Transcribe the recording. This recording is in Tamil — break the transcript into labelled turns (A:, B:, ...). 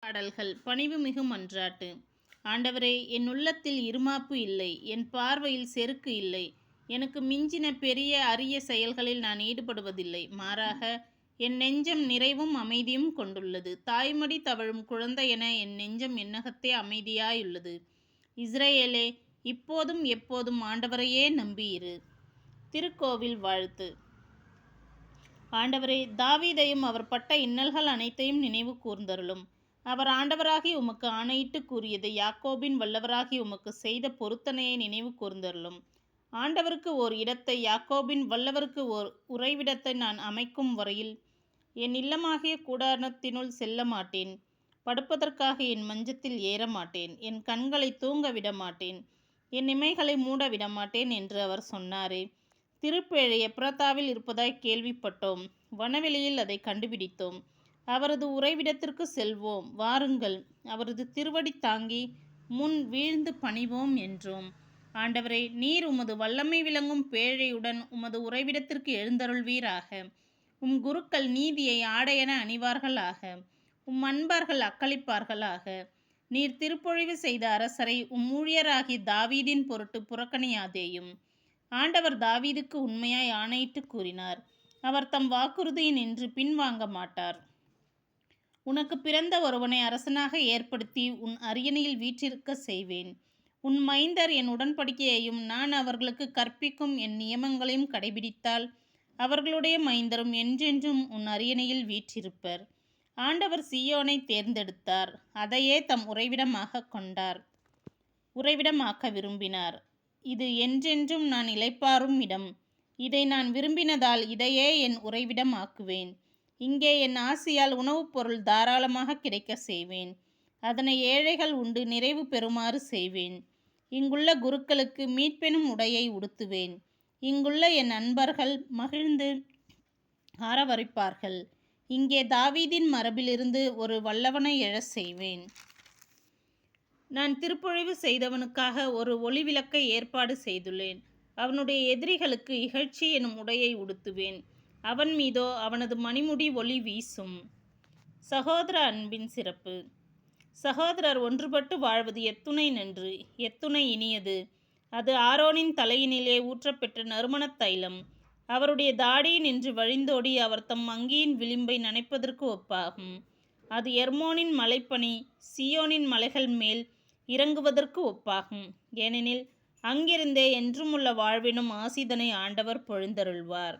A: பாடல்கள் பணிவுமிகு மன்றாட்டு. ஆண்டவரே, என் உள்ளத்தில் இருமாப்பு இல்லை, என் பார்வையில் செருக்கு இல்லை. எனக்கு மிஞ்சின பெரிய அரிய செயல்களில் நான் ஈடுபடுவதில்லை. மாறாக என் நெஞ்சம் நிறைவும் அமைதியும் கொண்டுள்ளது. தாய்மடி தவழும் குழந்தையென என் நெஞ்சம் என்னகத்தே அமைதியாயுள்ளது. இஸ்ரவேலே, இப்போதும் எப்போதும் ஆண்டவரையே நம்பியிரு. திருக்கோவில் வாழ்த்து. ஆண்டவரே, தாவீதையும் அவர் பட்ட இன்னல்கள் அனைத்தையும் நினைவு கூர்ந்தருளும். அவர் ஆண்டவராகி உமக்கு ஆணையிட்டு கூறியது, யாக்கோபின் வல்லவராகி உமக்கு செய்த பொருத்தனையை நினைவு கூர்ந்தருளும். ஆண்டவருக்கு ஓர் இடத்தை, யாக்கோபின் வல்லவருக்கு ஓர் உறைவிடத்தை நான் அமைக்கும் வரையில் என் இல்லமாகிய கூடாரத்தினுள் செல்ல மாட்டேன். படுப்பதற்காக என் மஞ்சத்தில் ஏற மாட்டேன். என் கண்களை தூங்க விட மாட்டேன். என் இமைகளை மூட விட மாட்டேன் என்று அவர் சொன்னாரே. திருப்பேழை எப்ராத்தாவில் இருப்பதாய் கேள்விப்பட்டோம். வனவெளியில் அதை கண்டுபிடித்தோம். அவரது உறைவிடத்திற்கு செல்வோம், வாருங்கள். அவரது திருவடி தாங்கி முன் வீழ்ந்து பணிவோம் என்றோம். ஆண்டவரே, நீர் உமது வல்லமை விளங்கும் பேழையுடன் உமது உறைவிடத்திற்கு எழுந்தருள்வீராக. உம் குருக்கள் நீதியை ஆடையென அணிவார்களாக. உம் அன்பார்கள் அக்களிப்பார்களாக. நீர் திருப்பொழிவு செய்த அரசரை உம் ஊழியராகி தாவீதின் பொருட்டு புறக்கணியாதேயும். ஆண்டவர் தாவீதுக்கு உண்மையாய் ஆணையிட்டு கூறினார். அவர் தம் வாக்குறுதியினின்று பின்வாங்க மாட்டார். உனக்கு பிறந்த ஒருவனை அரசனாக ஏற்படுத்தி உன் அரியணையில் வீற்றிருக்க செய்வேன். உன் மைந்தர் என் உடன்படிக்கையையும் நான் அவர்களுக்கு கற்பிக்கும் என் நியமங்களையும் கடைபிடித்தால் அவர்களுடைய மைந்தரும் என்றென்றும் உன் அரியணையில் வீற்றிருப்பர். ஆண்டவர் சீயோனை தேர்ந்தெடுத்தார், அதையே தம் உறைவிடமாக்க விரும்பினார். இது என்றென்றும் நான் இளைப்பாறும் இடம். இதை நான் விரும்பினதால் இதையே என் உறைவிடம் ஆக்குவேன். இங்கே என் ஆசியால் உணவுப் பொருள் தாராளமாக கிடைக்க செய்வேன். அதனை ஏழைகள் உண்டு நிறைவு பெறுமாறு செய்வேன். இங்குள்ள குருக்களுக்கு மீட்பெனும் உடையை உடுத்துவேன். இங்குள்ள என் அன்பர்கள் மகிழ்ந்து ஆரவரிப்பார்கள். இங்கே தாவீதின் மரபிலிருந்து ஒரு வல்லவனை எழச் செய்வேன். நான் திருப்பொழிவு செய்தவனுக்காக ஒரு ஒளி விளக்கை ஏற்பாடு செய்துள்ளேன். அவனுடைய எதிரிகளுக்கு இகழ்ச்சி எனும் உடையை உடுத்துவேன். அவன் மீதோ அவனது மணிமுடி ஒளி வீசும். சகோதர அன்பின் சிறப்பு. சகோதரர் ஒன்றுபட்டு வாழ்வது எத்துணை நன்று, எத்துணை இனியது. அது ஆரோனின் தலையினிலே ஊற்றப்பெற்ற நறுமணத் தைலம். அவருடைய தாடியினின்று வழிந்தோடி அவர் தம் அங்கியின் விளிம்பை நனைப்பதற்கு ஒப்பாகும். அது எர்மோனின் மலைப்பனி சியோனின் மலைகள் மேல் இறங்குவதற்கு ஒப்பாகும். ஏனெனில் அங்கிருந்தே என்றுமுள்ள வாழ்வினும் ஆசிதனை ஆண்டவர் பொழிந்தருள்வார்.